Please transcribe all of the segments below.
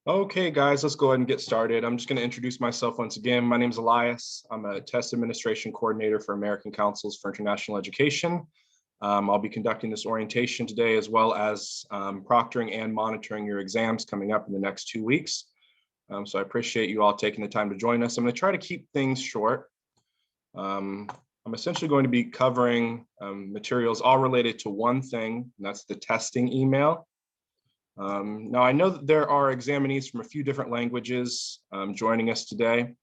Okay, guys, let's go ahead and get started. I'm just going to introduce myself once again. My name is Elias. I'm a test administration coordinator for American Councils for International Education. I'll be conducting this orientation today, as well as proctoring and monitoring your exams coming up in the next 2 weeks. So I appreciate you all taking the time to join us. I'm going to try to keep things short. I'm essentially going to be covering materials all related to one thing, and that's the testing email. Now, I know that there are examinees from a few different languages joining us today.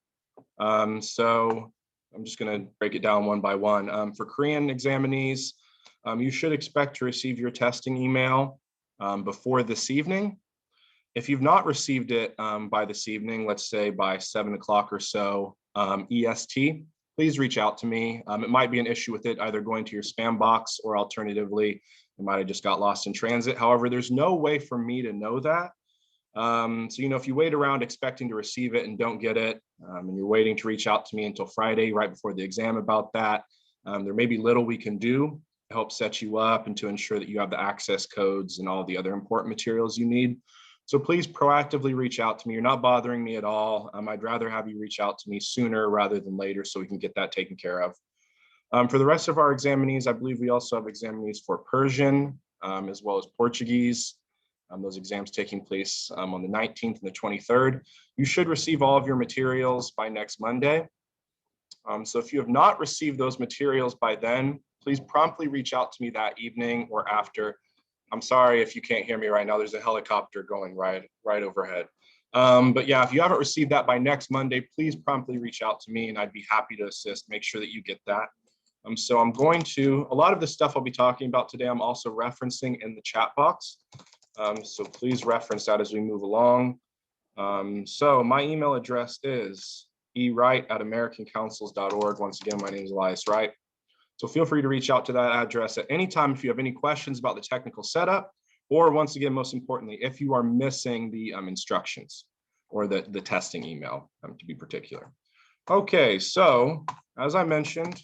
So I'm just going to break it down one by one. For Korean examinees, you should expect to receive your testing email before this evening. If you've not received it by this evening, let's say by 7 o'clock or so EST, please reach out to me. It might be an issue with it either going to your spam box or alternatively, it might have just got lost in transit. However, there's no way for me to know that. So, if you wait around expecting to receive it and don't get it, and you're waiting to reach out to me until Friday, right before the exam about that, there may be little we can do to help set you up and to ensure that you have the access codes and all the other important materials you need. So please proactively reach out to me. You're not bothering me at all. I'd rather have you reach out to me sooner rather than later so we can get that taken care of. For the rest of our examinees, I believe we also have examinees for Persian as well as Portuguese. Those exams taking place on the 19th and the 23rd. You should receive all of your materials by next Monday. So if you have not received those materials by then, please promptly reach out to me that evening or after. I'm sorry if you can't hear me right now. There's a helicopter going right overhead. But yeah, if you haven't received that by next Monday, please promptly reach out to me and I'd be happy to assist. Make sure that you get that. So I'm going to, a lot of the stuff I'll be talking about today, I'm also referencing in the chat box. So please reference that as we move along. So my email address is ewright@americancouncils.org. Once again, my name is Elias Wright. So feel free to reach out to that address at any time if you have any questions about the technical setup, or once again, most importantly, if you are missing the instructions or the testing email, to be particular. Okay, so as I mentioned,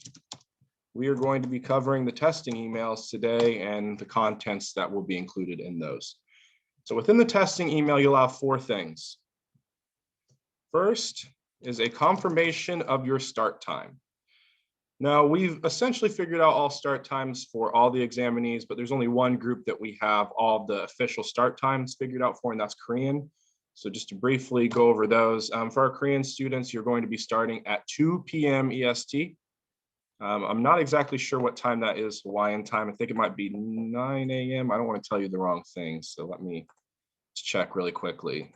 we are going to be covering the testing emails today and the contents that will be included in those. So within the testing email, you'll have 4 things. First is a confirmation of your start time. Now, we've essentially figured out all start times for all the examinees, but there's only one group that we have all the official start times figured out for, and that's Korean. So just to briefly go over those, for our Korean students, you're going to be starting at 2 p.m. EST. I'm not exactly sure what time that is Hawaiian time. I think it might be 9 a.m. I don't want to tell you the wrong thing, so let me check really quickly.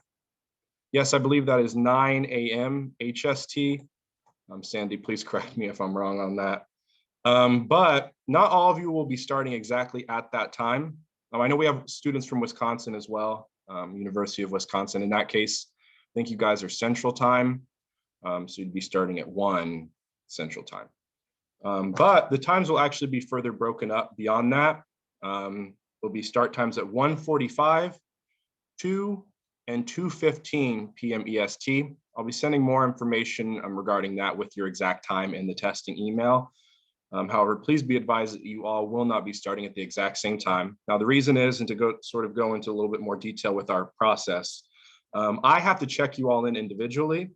Yes, I believe that is 9 a.m. HST. Sandy, please correct me if I'm wrong on that. But not all of you will be starting exactly at that time. I know we have students from Wisconsin as well, University of Wisconsin. In that case, I think you guys are Central Time, so you'd be starting at 1 Central Time. But the times will actually be further broken up beyond that. There'll be start times at 1:45, 2, and 2:15 p.m. EST. I'll be sending more information regarding that with your exact time in the testing email. However, please be advised that you all will not be starting at the exact same time. Now, the reason is, and to go into a little bit more detail with our process, I have to check you all in individually,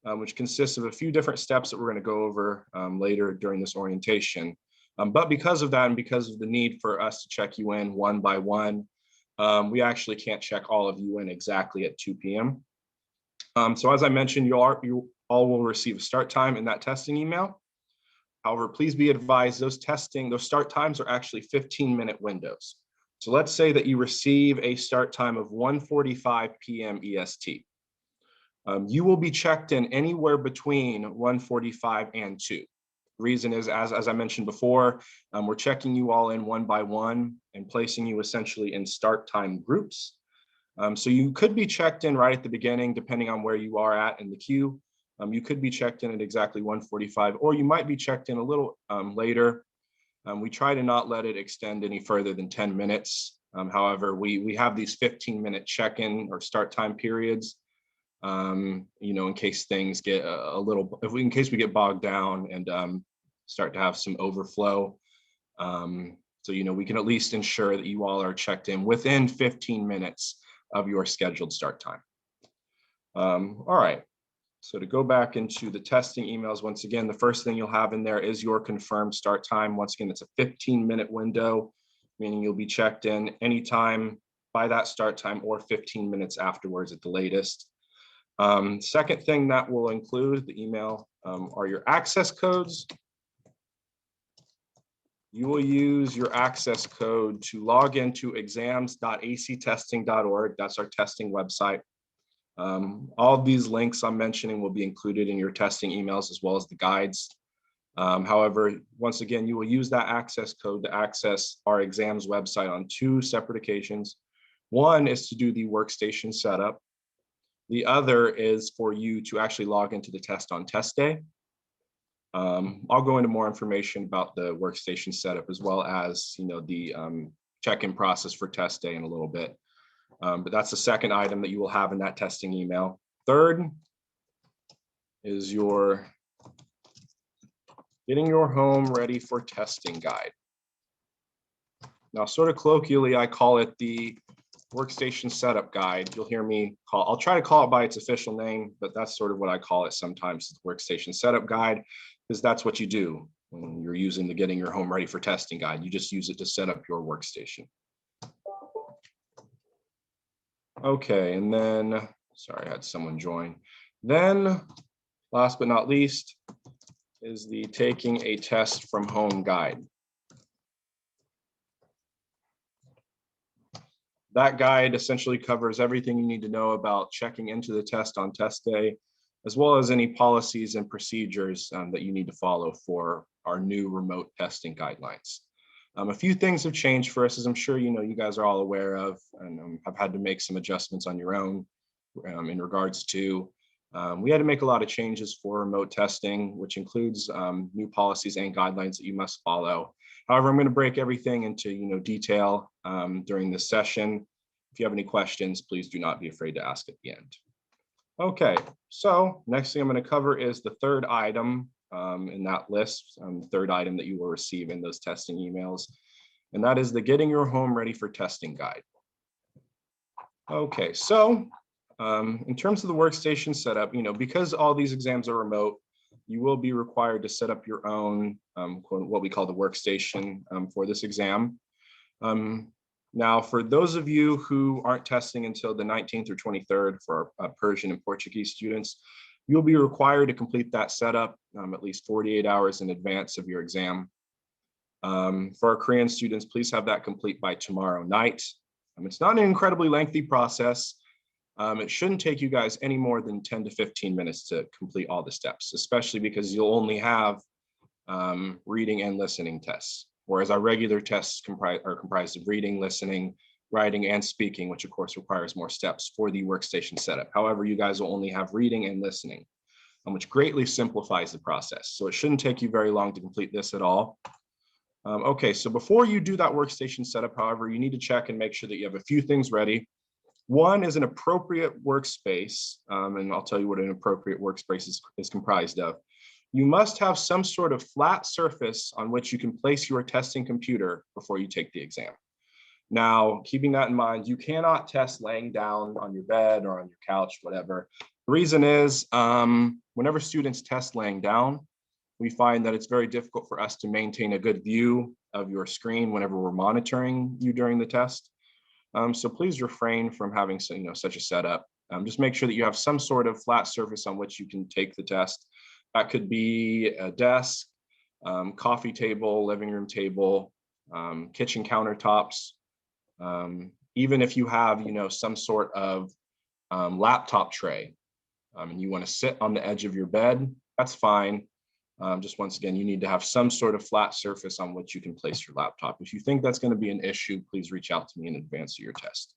which consists of a few different steps that we're going to go over later during this orientation. But because of that, and because of the need for us to check you in one by one, we actually can't check all of you in exactly at 2 p.m. So as I mentioned, you all will receive a start time in that testing email. However, please be advised those start times are actually 15-minute windows. So let's say that you receive a start time of 1:45 p.m. EST. You will be checked in anywhere between 1:45 and 2. Reason is, as I mentioned before, we're checking you all in one by one and placing you essentially in start time groups. So you could be checked in right at the beginning, depending on where you are at in the queue. You could be checked in at exactly 1:45, or you might be checked in a little later. We try to not let it extend any further than 10 minutes. However, we have these 15-minute check-in or start time periods. In case things get in case we get bogged down and start to have some overflow. So, we can at least ensure that you all are checked in within 15 minutes of your scheduled start time. All right. So to go back into the testing emails, once again, the first thing you'll have in there is your confirmed start time. Once again, it's a 15-minute window, meaning you'll be checked in anytime by that start time or 15 minutes afterwards at the latest. Second thing that will include the email are your access codes. You will use your access code to log into exams.actesting.org. That's our testing website. All of these links I'm mentioning will be included in your testing emails as well as the guides. However, once again, you will use that access code to access our exams website on 2 separate occasions. One is to do the workstation setup. The other is for you to actually log into the test on test day. I'll go into more information about the workstation setup as well as the check-in process for test day in a little bit. But that's the second item that you will have in that testing email. Third is your getting your home ready for testing guide. Now, sort of colloquially, I call it the workstation setup guide. You'll hear me I'll try to call it by its official name, but that's sort of what I call it sometimes, the workstation setup guide, because that's what you do when you're using the getting your home ready for testing guide. You just use it to set up your workstation. Okay, and then, sorry, I had someone join. Then, last but not least, is the taking a test from home guide. That guide essentially covers everything you need to know about checking into the test on test day, as well as any policies and procedures that you need to follow for our new remote testing guidelines. A few things have changed for us, as I'm sure you guys are all aware of, and have had to make some adjustments on your own in regards to, we had to make a lot of changes for remote testing, which includes new policies and guidelines that you must follow. However, I'm going to break everything into detail during this session. If you have any questions, please do not be afraid to ask at the end. Okay, so next thing I'm going to cover is the third item in that list, the third item that you will receive in those testing emails, and that is the Getting Your Home Ready for Testing Guide. Okay, so in terms of the workstation setup, because all these exams are remote, you will be required to set up your own what we call the workstation for this exam. Now, for those of you who aren't testing until the 19th or 23rd for our Persian and Portuguese students, you'll be required to complete that setup at least 48 hours in advance of your exam. For our Korean students, please have that complete by tomorrow night. It's not an incredibly lengthy process. It shouldn't take you guys any more than 10 to 15 minutes to complete all the steps, especially because you'll only have reading and listening tests, whereas our regular tests are comprised of reading, listening, writing, and speaking, which of course requires more steps for the workstation setup. However, you guys will only have reading and listening, which greatly simplifies the process. So it shouldn't take you very long to complete this at all. Okay, so before you do that workstation setup, however, you need to check and make sure that you have a few things ready. One is an appropriate workspace, and I'll tell you what an appropriate workspace is comprised of. You must have some sort of flat surface on which you can place your testing computer before you take the exam. Now, keeping that in mind, you cannot test laying down on your bed or on your couch, whatever. The reason is whenever students test laying down, we find that it's very difficult for us to maintain a good view of your screen whenever we're monitoring you during the test. So please refrain from having such a setup. Just make sure that you have some sort of flat surface on which you can take the test. That could be a desk, coffee table, living room table, kitchen countertops. Even if you have some sort of laptop tray and you want to sit on the edge of your bed, that's fine. Just once again, you need to have some sort of flat surface on which you can place your laptop. If you think that's going to be an issue, please reach out to me in advance of your test.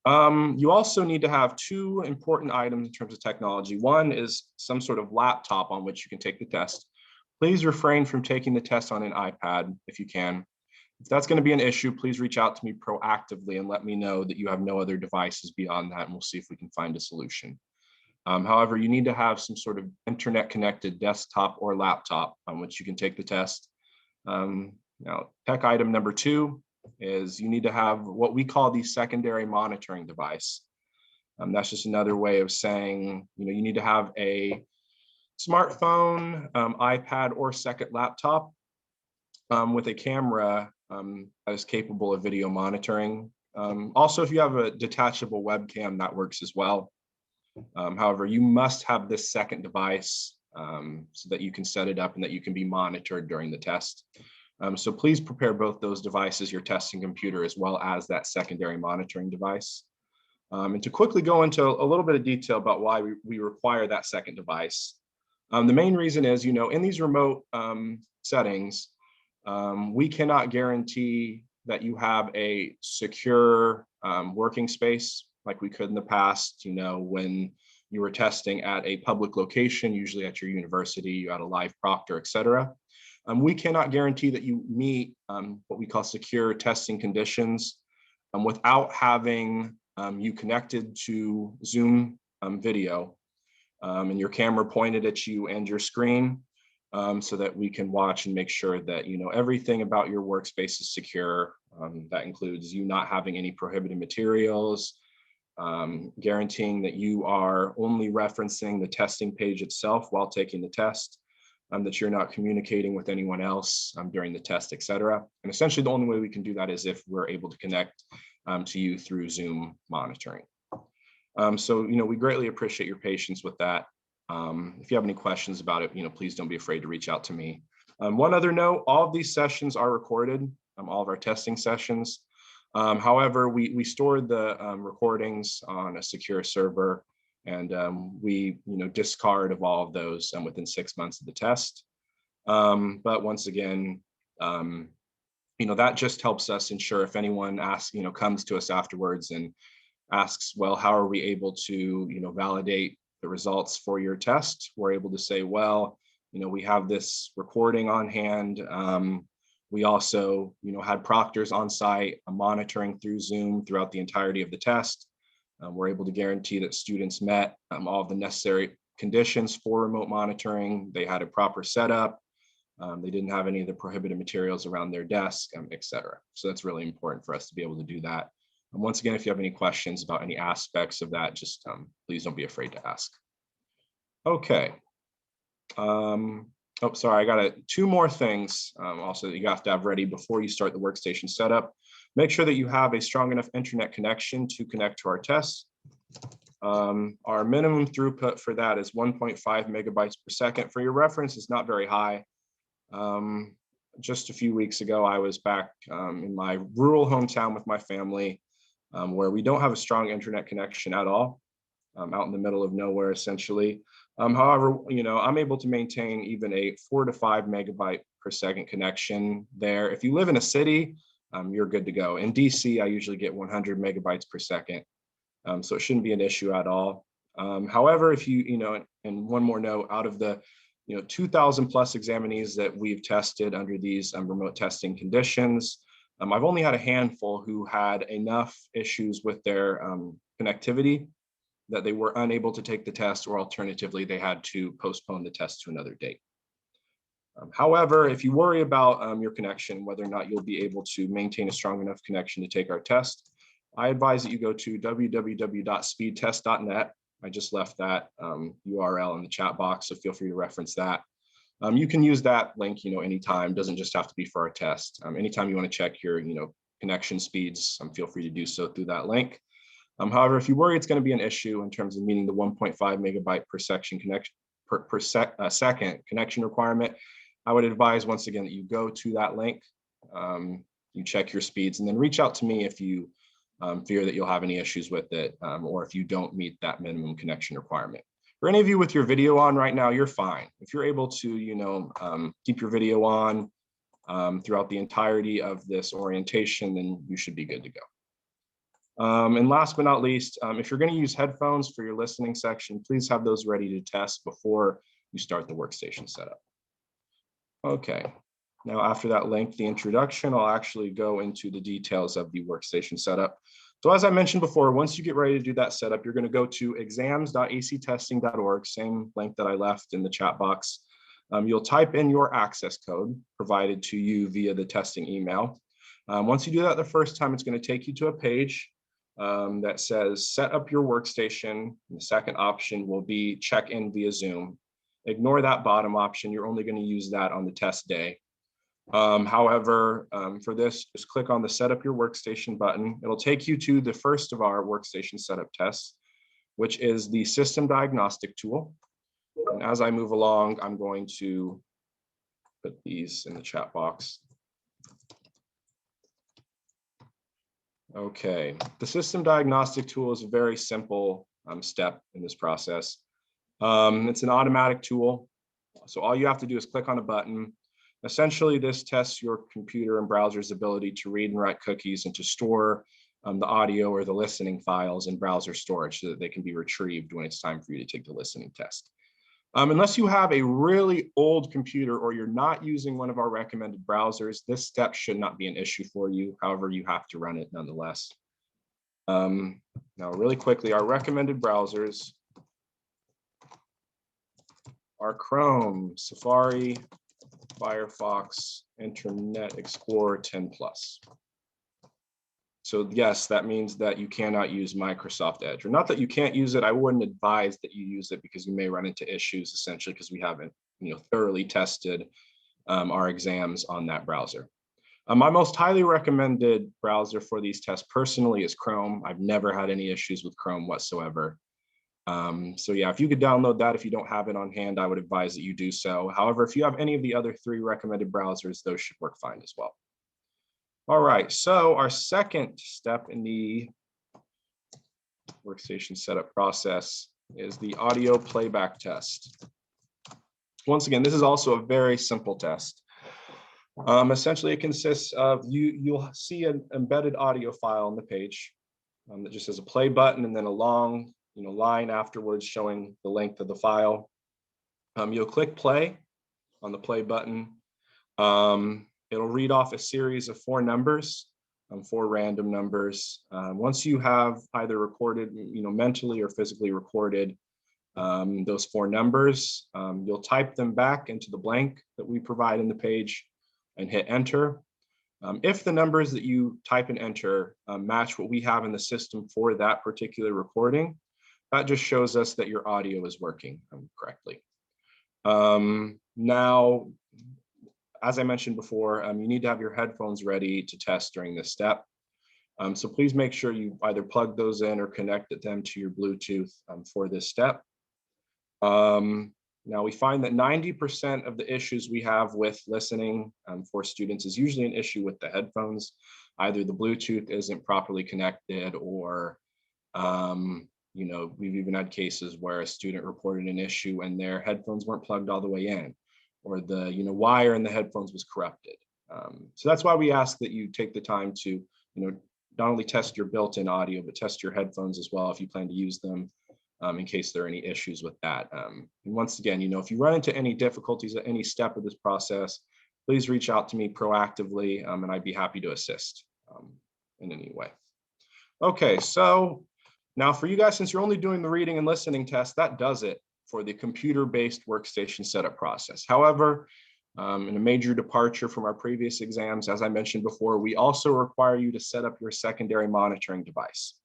You also need to have 2 important items in terms of technology. One is some sort of laptop on which you can take the test. Please refrain from taking the test on an iPad if you can. If that's going to be an issue, please reach out to me proactively and let me know that you have no other devices beyond that, and we'll see if we can find a solution. However, you need to have some sort of internet connected desktop or laptop on which you can take the test. Now, tech item number 2 is you need to have what we call the secondary monitoring device. That's just another way of saying, you need to have a smartphone, iPad, or second laptop with a camera that is capable of video monitoring. Also, if you have a detachable webcam, that works as well. However, you must have this second device so that you can set it up and that you can be monitored during the test. So please prepare both those devices, your testing computer, as well as that secondary monitoring device. And to quickly go into a little bit of detail about why we require that second device. The main reason is, in these remote settings, we cannot guarantee that you have a secure working space like we could in the past, when you were testing at a public location, usually at your university, you had a live proctor, et cetera. We cannot guarantee that you meet what we call secure testing conditions without having you connected to Zoom video and your camera pointed at you and your screen so that we can watch and make sure that everything about your workspace is secure. That includes you not having any prohibited materials, guaranteeing that you are only referencing the testing page itself while taking the test, that you're not communicating with anyone else during the test, et cetera. And essentially the only way we can do that is if we're able to connect to you through Zoom monitoring. So, we greatly appreciate your patience with that. If you have any questions about it, please don't be afraid to reach out to me. One other note, all of these sessions are recorded, all of our testing sessions. However, we store the recordings on a secure server, and we discard of all of those within 6 months of the test. But once again, that just helps us ensure if anyone asks, comes to us afterwards and asks, well, how are we able to validate the results for your test? We're able to say, well, we have this recording on hand. We also had proctors on site monitoring through Zoom throughout the entirety of the test. We're able to guarantee that students met all of the necessary conditions for remote monitoring. They had a proper setup. They didn't have any of the prohibited materials around their desk, et cetera. So that's really important for us to be able to do that. And once again, if you have any questions about any aspects of that, just please don't be afraid to ask. Okay. Oh, sorry, I got two more things also that you have to have ready before you start the workstation setup. Make sure that you have a strong enough internet connection to connect to our tests. Our minimum throughput for that is 1.5 megabytes per second. For your reference, it's not very high. Just a few weeks ago, I was back in my rural hometown with my family, where we don't have a strong internet connection at all, out in the middle of nowhere, essentially. However, I'm able to maintain even a 4 to 5 megabyte per second connection there. If you live in a city, you're good to go. In DC, I usually get 100 megabytes per second, so it shouldn't be an issue at all. However, if and one more note, out of the 2,000 plus examinees that we've tested under these remote testing conditions, I've only had a handful who had enough issues with their connectivity that they were unable to take the test, or alternatively, they had to postpone the test to another date. However, if you worry about your connection, whether or not you'll be able to maintain a strong enough connection to take our test, I advise that you go to www.speedtest.net. I just left that URL in the chat box, so feel free to reference that. You can use that link, anytime. Doesn't just have to be for our test. Anytime you want to check your, connection speeds, feel free to do so through that link. However, if you worry it's going to be an issue in terms of meeting the 1.5 megabyte per section connection second connection requirement, I would advise once again that you go to that link, you check your speeds, and then reach out to me if you fear that you'll have any issues with it, or if you don't meet that minimum connection requirement. For any of you with your video on right now, you're fine. If you're able to, keep your video on throughout the entirety of this orientation, then you should be good to go. And last but not least, if you're going to use headphones for your listening section, please have those ready to test before you start the workstation setup. Okay, now after that lengthy introduction, I'll actually go into the details of the workstation setup. So as I mentioned before, once you get ready to do that setup, you're going to go to exams.actesting.org, same link that I left in the chat box. You'll type in your access code provided to you via the testing email. Once you do that the first time, it's going to take you to a page that says set up your workstation. The second option will be check in via Zoom. Ignore that bottom option. You're only going to use that on the test day. However, for this, just click on the set up your workstation button. It'll take you to the first of our workstation setup tests, which is the system diagnostic tool. And as I move along, I'm going to put these in the chat box. Okay, the system diagnostic tool is a very simple step in this process. It's an automatic tool. So all you have to do is click on a button. Essentially, this tests your computer and browser's ability to read and write cookies and to store the audio or the listening files in browser storage so that they can be retrieved when it's time for you to take the listening test. Unless you have a really old computer or you're not using one of our recommended browsers, this step should not be an issue for you. However, you have to run it nonetheless. Now, really quickly, our recommended browsers are Chrome, Safari, Firefox, Internet Explorer 10 Plus. So yes, that means that you cannot use Microsoft Edge, or not that you can't use it. I wouldn't advise that you use it because you may run into issues, essentially because we haven't, thoroughly tested our exams on that browser. My most highly recommended browser for these tests personally is Chrome. I've never had any issues with Chrome whatsoever. So yeah, if you could download that, if you don't have it on hand, I would advise that you do so. However, if you have any of the other 3 recommended browsers, those should work fine as well. All right, so our second step in the workstation setup process is the audio playback test. Once again, this is also a very simple test. Essentially, it consists of you'll see an embedded audio file on the page that just has a play button and then a long line afterwards showing the length of the file. You'll click play on the play button. It'll read off a series of 4 numbers, 4 random numbers. Once you have either recorded, mentally or physically recorded those 4 numbers, you'll type them back into the blank that we provide in the page and hit enter. If the numbers that you type and enter match what we have in the system for that particular recording, that just shows us that your audio is working correctly. Now, as I mentioned before, you need to have your headphones ready to test during this step. So please make sure you either plug those in or connect them to your Bluetooth for this step. Now, we find that 90% of the issues we have with listening for students is usually an issue with the headphones. Either the Bluetooth isn't properly connected or, we've even had cases where a student reported an issue and their headphones weren't plugged all the way in, or the wire in the headphones was corrupted. So that's why we ask that you take the time to not only test your built-in audio, but test your headphones as well if you plan to use them in case there are any issues with that. And once again, if you run into any difficulties at any step of this process, please reach out to me proactively and I'd be happy to assist in any way. Okay, so now for you guys, since you're only doing the reading and listening test, that does it for the computer-based workstation setup process. However, in a major departure from our previous exams, as I mentioned before, we also require you to set up your secondary monitoring device.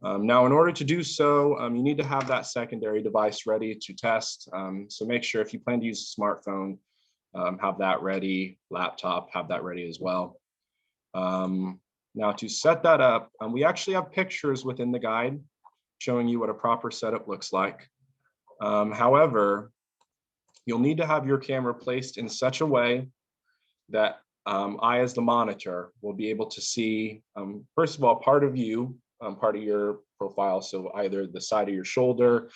Now, in order to do so, you need to have that secondary device ready to test. So make sure if you plan to use a smartphone, have that ready, laptop, have that ready as well. Now, to set that up, we actually have pictures within the guide showing you what a proper setup looks like. However, you'll need to have your camera placed in such a way that I, as the monitor, will be able to see, first of all, part of you, part of your profile. So either the side of your shoulder,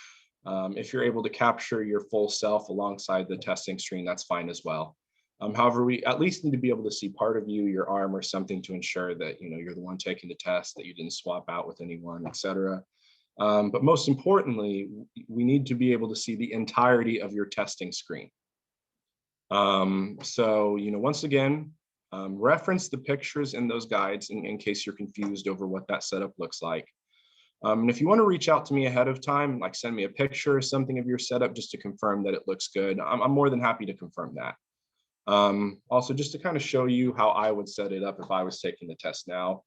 if you're able to capture your full self alongside the testing screen, that's fine as well. However, we at least need to be able to see part of you, your arm or something to ensure that you're the one taking the test, that you didn't swap out with anyone, etc. But most importantly, we need to be able to see the entirety of your testing screen. So, once again, reference the pictures in those guides in case you're confused over what that setup looks like. And if you want to reach out to me ahead of time, like send me a picture or something of your setup just to confirm that it looks good, I'm more than happy to confirm that. Also, just to kind of show you how I would set it up if I was taking the test now.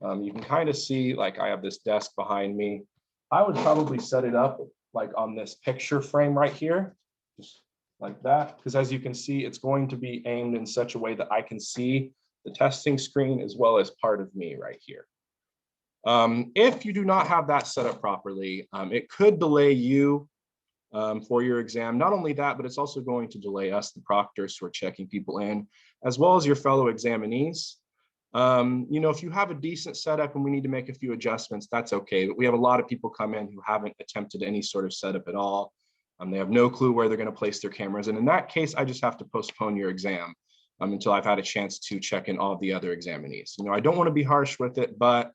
You can kind of see, like I have this desk behind me. I would probably set it up like on this picture frame right here, just like that, because as you can see, it's going to be aimed in such a way that I can see the testing screen as well as part of me right here. If you do not have that set up properly, it could delay you for your exam. Not only that, but it's also going to delay us, the proctors who are checking people in, as well as your fellow examinees. If you have a decent setup and we need to make a few adjustments, that's okay. But we have a lot of people come in who haven't attempted any sort of setup at all. They have no clue where they're going to place their cameras. And in that case, I just have to postpone your exam until I've had a chance to check in all the other examinees. I don't want to be harsh with it, but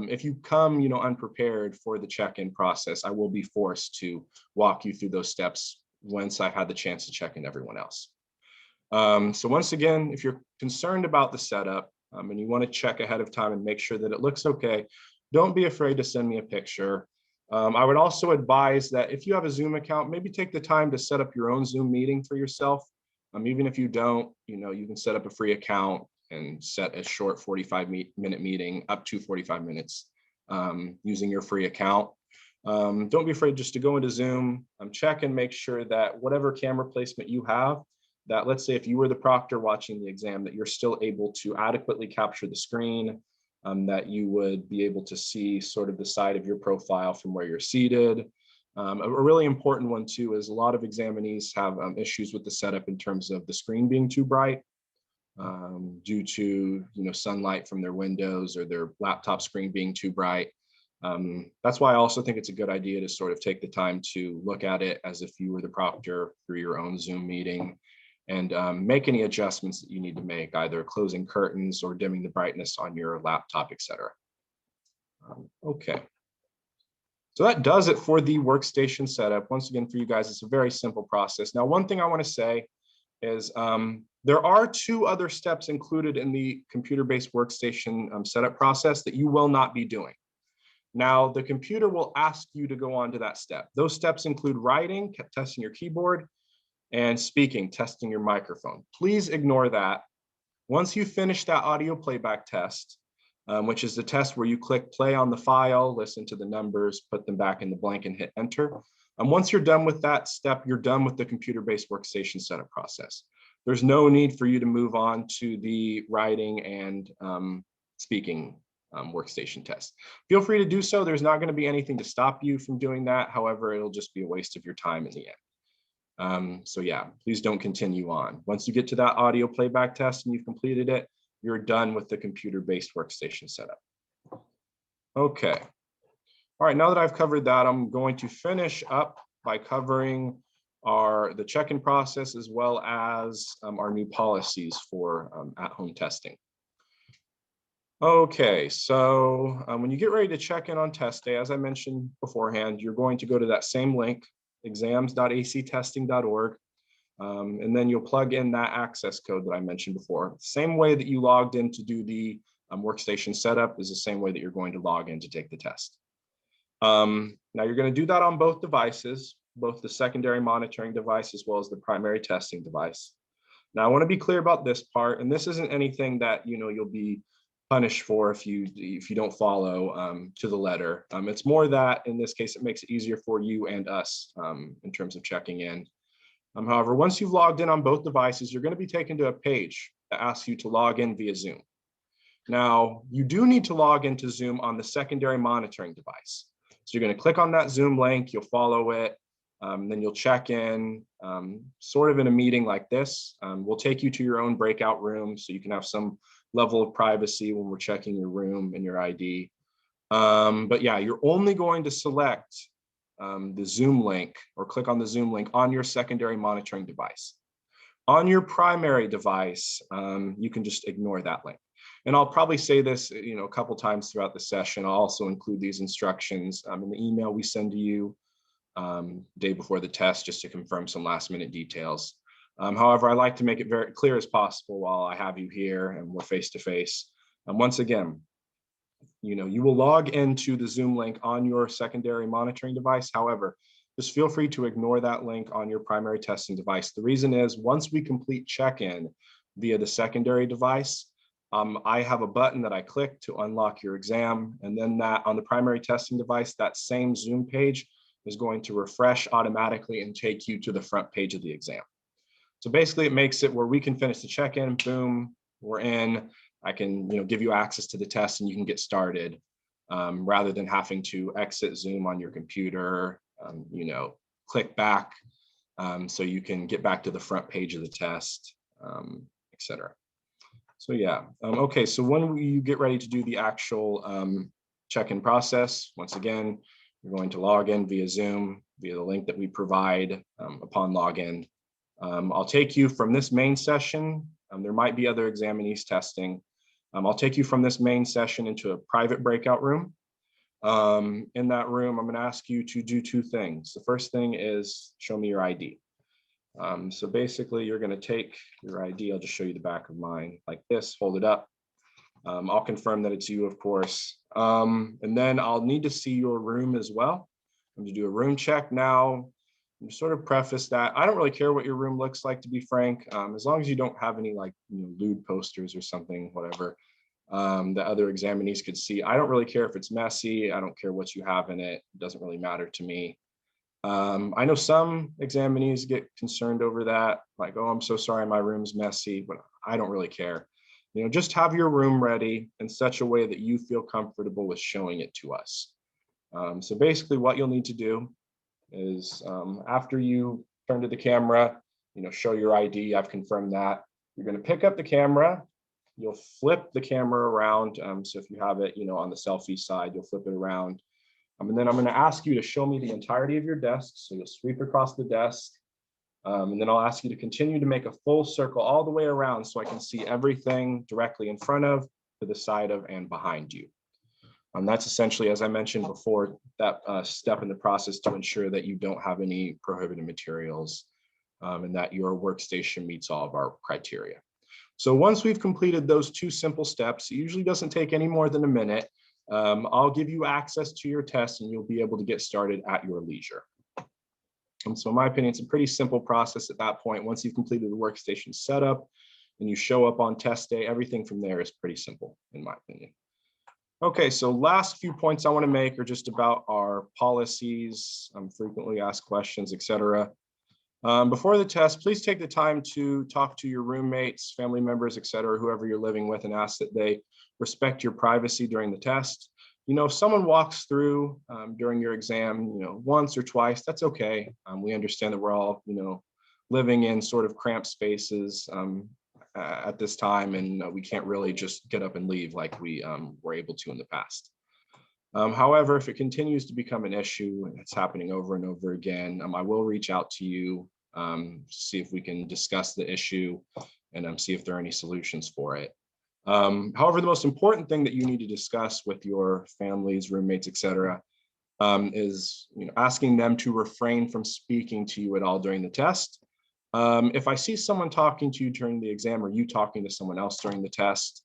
if you come, unprepared for the check-in process, I will be forced to walk you through those steps once I've had the chance to check in everyone else. So once again, if you're concerned about the setup and you want to check ahead of time and make sure that it looks okay, don't be afraid to send me a picture. I would also advise that if you have a Zoom account, maybe take the time to set up your own Zoom meeting for yourself. Even if you don't, you can set up a free account and set a short 45-minute meeting up to 45 minutes using your free account. Don't be afraid just to go into Zoom, check and make sure that whatever camera placement you have, that let's say if you were the proctor watching the exam, that you're still able to adequately capture the screen, that you would be able to see sort of the side of your profile from where you're seated. A really important one too is a lot of examinees have issues with the setup in terms of the screen being too bright due to sunlight from their windows or their laptop screen being too bright. That's why I also think it's a good idea to sort of take the time to look at it as if you were the proctor through your own Zoom meeting and make any adjustments that you need to make, either closing curtains or dimming the brightness on your laptop, etc. Okay. So that does it for the workstation setup. Once again, for you guys, it's a very simple process. Now, one thing I want to say is there are 2 other steps included in the computer-based workstation setup process that you will not be doing. Now, the computer will ask you to go on to that step. Those steps include writing, testing your keyboard, and speaking, testing your microphone. Please ignore that. Once you finish that audio playback test, which is the test where you click play on the file, listen to the numbers, put them back in the blank and hit enter. Once you're done with that step, you're done with the computer-based workstation setup process. There's no need for you to move on to the writing and speaking workstation test. Feel free to do so. There's not going to be anything to stop you from doing that. However, it'll just be a waste of your time in the end. So yeah, please don't continue on. Once you get to that audio playback test and you've completed it, you're done with the computer-based workstation setup. Okay. All right, now that I've covered that, I'm going to finish up by covering the check-in process as well as our new policies for at-home testing. Okay, so when you get ready to check in on test day, as I mentioned beforehand, you're going to go to that same link, exams.actesting.org, and then you'll plug in that access code that I mentioned before. Same way that you logged in to do the workstation setup is the same way that you're going to log in to take the test. Now you're going to do that on both devices, both the secondary monitoring device as well as the primary testing device. Now I want to be clear about this part, and this isn't anything that you'll be punished for if you don't follow to the letter. It's more that in this case it makes it easier for you and us in terms of checking in. However, once you've logged in on both devices, you're going to be taken to a page that asks you to log in via Zoom. Now, you do need to log into Zoom on the secondary monitoring device. So you're going to click on that Zoom link, you'll follow it, then you'll check in sort of in a meeting like this. We'll take you to your own breakout room so you can have some level of privacy when we're checking your room and your ID. But yeah, you're only going to select the Zoom link or click on the Zoom link on your secondary monitoring device. On your primary device, you can just ignore that link. And I'll probably say this, a couple times throughout the session. I'll also include these instructions in the email we send to you day before the test, just to confirm some last minute details. However, I like to make it very clear as possible while I have you here and we're face to face. And once again, you will log into the Zoom link on your secondary monitoring device. However, just feel free to ignore that link on your primary testing device. The reason is once we complete check-in via the secondary device, I have a button that I click to unlock your exam, and then that on the primary testing device, that same Zoom page is going to refresh automatically and take you to the front page of the exam. So basically it makes it where we can finish the check-in, boom, we're in. I can give you access to the test and you can get started rather than having to exit Zoom on your computer, click back so you can get back to the front page of the test, etc. So yeah, okay, so when you get ready to do the actual check-in process, once again, you're going to log in via Zoom, via the link that we provide upon login. I'll take you from this main session. There might be other examinees testing. I'll take you from this main session into a private breakout room. In that room, I'm going to ask you to do two things. The first thing is show me your ID. So basically, you're going to take your ID. I'll just show you the back of mine like this, hold it up. I'll confirm that it's you, of course. And then I'll need to see your room as well. I'm going to do a room check now. Sort of preface that I don't really care what your room looks like, to be frank, as long as you don't have any lewd posters or something, whatever, that other examinees could see. I don't really care if it's messy. I don't care what you have in it. It doesn't really matter to me. I know some examinees get concerned over that, like, oh, I'm so sorry, my room's messy, but I don't really care. Just have your room ready in such a way that you feel comfortable with showing it to us. So basically what you'll need to do is after you turn to the camera, show your ID, I've confirmed that. You're going to pick up the camera, you'll flip the camera around. So if you have it, on the selfie side, you'll flip it around. And then I'm going to ask you to show me the entirety of your desk. So you'll sweep across the desk. And then I'll ask you to continue to make a full circle all the way around so I can see everything directly in front of, to the side of, and behind you. That's essentially, as I mentioned before, that step in the process to ensure that you don't have any prohibited materials and that your workstation meets all of our criteria. So once we've completed those two simple steps, it usually doesn't take any more than a minute. I'll give you access to your test and you'll be able to get started at your leisure. And so in my opinion, it's a pretty simple process at that point. Once you've completed the workstation setup and you show up on test day, everything from there is pretty simple, in my opinion. Okay, so last few points I want to make are just about our policies, frequently asked questions, etc. Before the test, please take the time to talk to your roommates, family members, etc., whoever you're living with, and ask that they respect your privacy during the test. If someone walks through during your exam, once or twice, that's okay. We understand that we're all, living in sort of cramped spaces at this time, and we can't really just get up and leave like we were able to in the past. However, if it continues to become an issue and it's happening over and over again, I will reach out to you to see if we can discuss the issue and see if there are any solutions for it. However, the most important thing that you need to discuss with your families, roommates, etc., is asking them to refrain from speaking to you at all during the test. If I see someone talking to you during the exam or you talking to someone else during the test,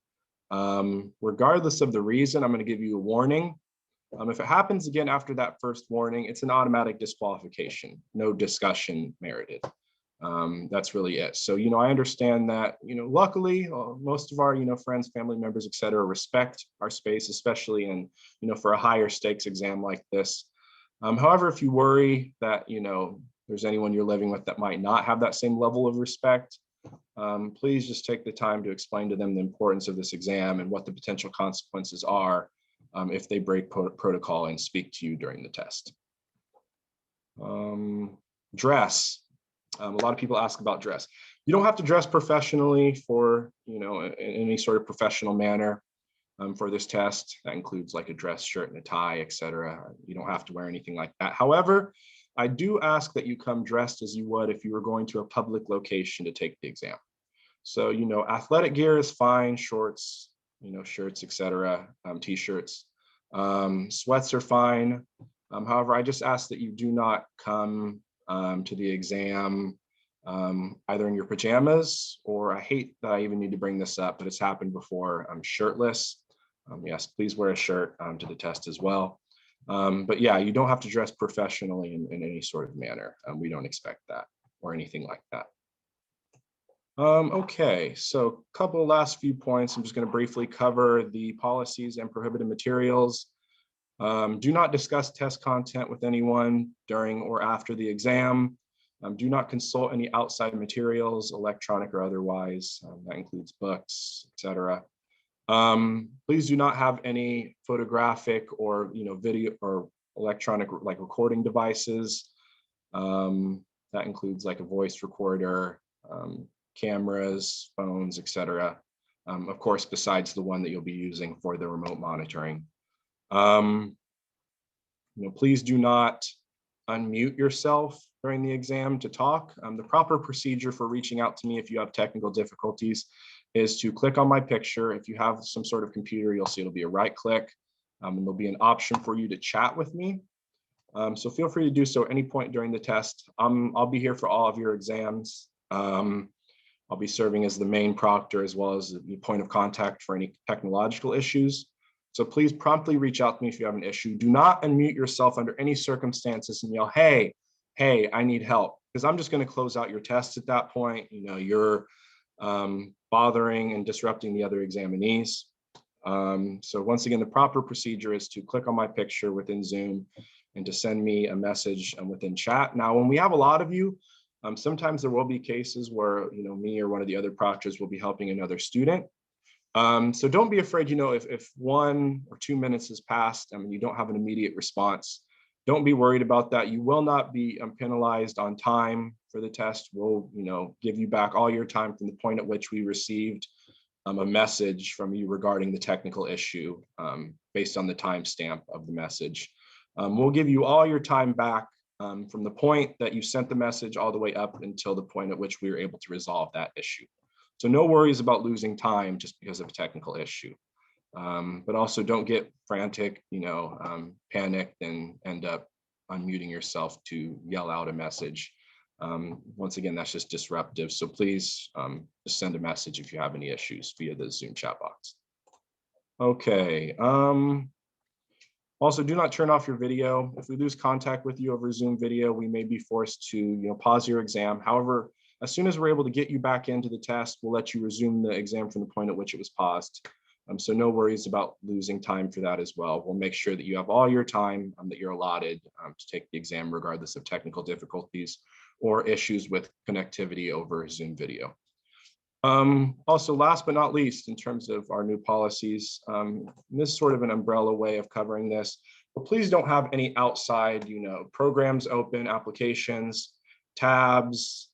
regardless of the reason, I'm going to give you a warning. If it happens again after that first warning, it's an automatic disqualification, no discussion merited. That's really it. So, I understand that, luckily, most of our, friends, family members, et cetera, respect our space, especially in, for a higher stakes exam like this. However, if you worry that, there's anyone you're living with that might not have that same level of respect, please just take the time to explain to them the importance of this exam and what the potential consequences are if they break protocol and speak to you during the test. Dress. A lot of people ask about dress. You don't have to dress professionally for, in any sort of professional manner for this test. That includes like a dress shirt and a tie, etc. You don't have to wear anything like that. However, I do ask that you come dressed as you would if you were going to a public location to take the exam. So, athletic gear is fine, shorts, shirts, etc., t-shirts. Sweats are fine. However, I just ask that you do not come to the exam either in your pajamas, or I hate that I even need to bring this up, but it's happened before, shirtless. Yes, please wear a shirt to the test as well. But yeah, you don't have to dress professionally in any sort of manner. We don't expect that or anything like that. Okay, so a couple of last few points. I'm just going to briefly cover the policies and prohibited materials. Do not discuss test content with anyone during or after the exam. Do not consult any outside materials, electronic or otherwise. That includes books, etc. Please do not have any photographic or video or electronic like recording devices. That includes like a voice recorder, cameras, phones, etc. Of course, besides the one that you'll be using for the remote monitoring. Please do not unmute yourself during the exam to talk. The proper procedure for reaching out to me if you have technical difficulties is to click on my picture. If you have some sort of computer, you'll see it'll be a right click, and there'll be an option for you to chat with me. So feel free to do so any point during the test. I'll be here for all of your exams. I'll be serving as the main proctor as well as the point of contact for any technological issues. So please promptly reach out to me if you have an issue. Do not unmute yourself under any circumstances and yell, hey, I need help. Because I'm just going to close out your test at that point. You're bothering and disrupting the other examinees. So once again, the proper procedure is to click on my picture within Zoom and to send me a message within chat. Now, when we have a lot of you, sometimes there will be cases where me or one of the other proctors will be helping another student. So don't be afraid, if 1 or 2 minutes has passed and you don't have an immediate response, don't be worried about that. You will not be penalized on time for the test. We'll, give you back all your time from the point at which we received a message from you regarding the technical issue based on the timestamp of the message. We'll give you all your time back from the point that you sent the message all the way up until the point at which we were able to resolve that issue. So no worries about losing time just because of a technical issue. But also don't get frantic, panicked and end up unmuting yourself to yell out a message. Once again, that's just disruptive. So please just send a message if you have any issues via the Zoom chat box. Okay. Also, do not turn off your video. If we lose contact with you over Zoom video, we may be forced to pause your exam. However, as soon as we're able to get you back into the test, we'll let you resume the exam from the point at which it was paused. So no worries about losing time for that as well. We'll make sure that you have all your time that you're allotted to take the exam, regardless of technical difficulties or issues with connectivity over Zoom video. Also, last but not least, in terms of our new policies, this is sort of an umbrella way of covering this, but please don't have any outside, programs open, applications, tabs.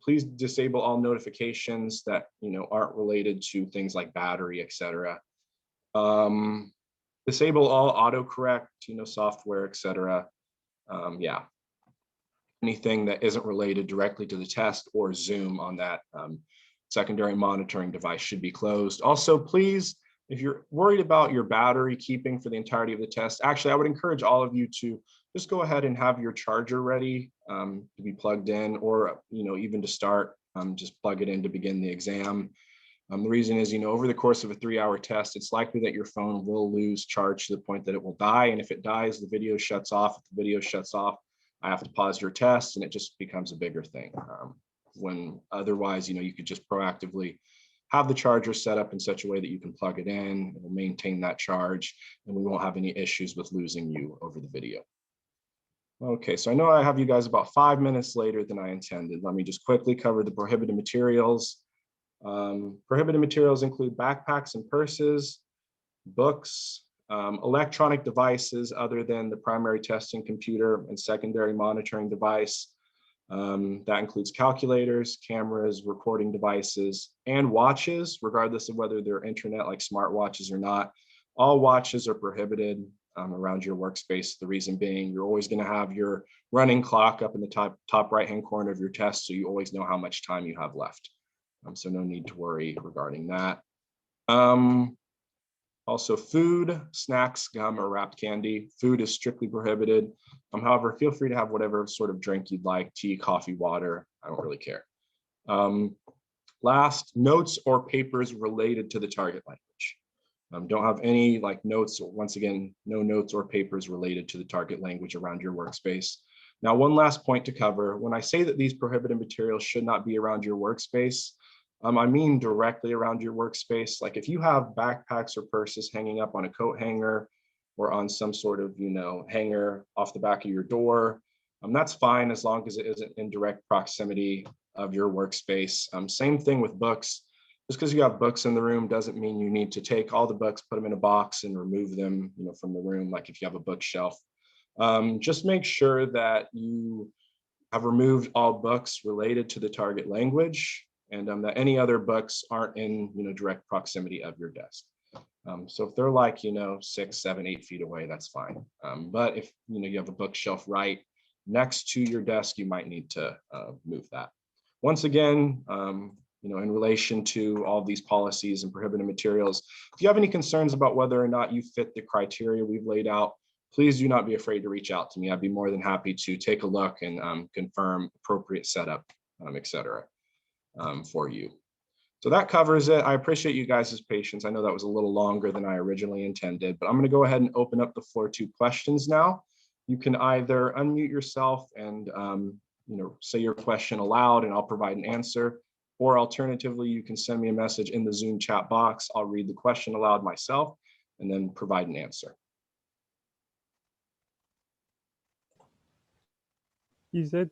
Please disable all notifications that aren't related to things like battery, etc. Disable all autocorrect, software, etc. Yeah, anything that isn't related directly to the test or Zoom on that secondary monitoring device should be closed. Also, please, if you're worried about your battery keeping for the entirety of the test, actually, I would encourage all of you to just go ahead and have your charger ready to be plugged in, or even to start, just plug it in to begin the exam. The reason is, over the course of a 3-hour test, it's likely that your phone will lose charge to the point that it will die. And if it dies, the video shuts off. If the video shuts off, I have to pause your test, and it just becomes a bigger thing. When otherwise, you could just proactively have the charger set up in such a way that you can plug it in, it will maintain that charge, and we won't have any issues with losing you over the video. Okay, so I know I have you guys about 5 minutes later than I intended. Let me just quickly cover the prohibited materials. Prohibited materials include backpacks and purses, books, electronic devices other than the primary testing computer and secondary monitoring device. That includes calculators, cameras, recording devices, and watches, regardless of whether they're internet like smartwatches or not. All watches are prohibited around your workspace. The reason being, you're always going to have your running clock up in the top right-hand corner of your test, so you always know how much time you have left. So no need to worry regarding that. Also, food, snacks, gum, or wrapped candy. Food is strictly prohibited. However, feel free to have whatever sort of drink you'd like, tea, coffee, water. I don't really care. Last, notes or papers related to the target language. Don't have any notes, or once again, no notes or papers related to the target language around your workspace. Now, one last point to cover. When I say that these prohibited materials should not be around your workspace, I mean directly around your workspace. Like if you have backpacks or purses hanging up on a coat hanger or on some sort of, hanger off the back of your door, that's fine as long as it isn't in direct proximity of your workspace. Same thing with books. Just because you have books in the room doesn't mean you need to take all the books, put them in a box and remove them, from the room. Like if you have a bookshelf, just make sure that you have removed all books related to the target language, and that any other books aren't in direct proximity of your desk. So if they're like 6, 7, 8 feet away, that's fine. But if you have a bookshelf right next to your desk, you might need to move that. Once again, in relation to all these policies and prohibited materials, if you have any concerns about whether or not you fit the criteria we've laid out, please do not be afraid to reach out to me. I'd be more than happy to take a look and confirm appropriate setup, et cetera, for you. So that covers it. I appreciate you guys' patience. I know that was a little longer than I originally intended, but I'm going to go ahead and open up the floor to questions now. You can either unmute yourself and say your question aloud and I'll provide an answer, or alternatively, you can send me a message in the Zoom chat box. I'll read the question aloud myself and then provide an answer. You said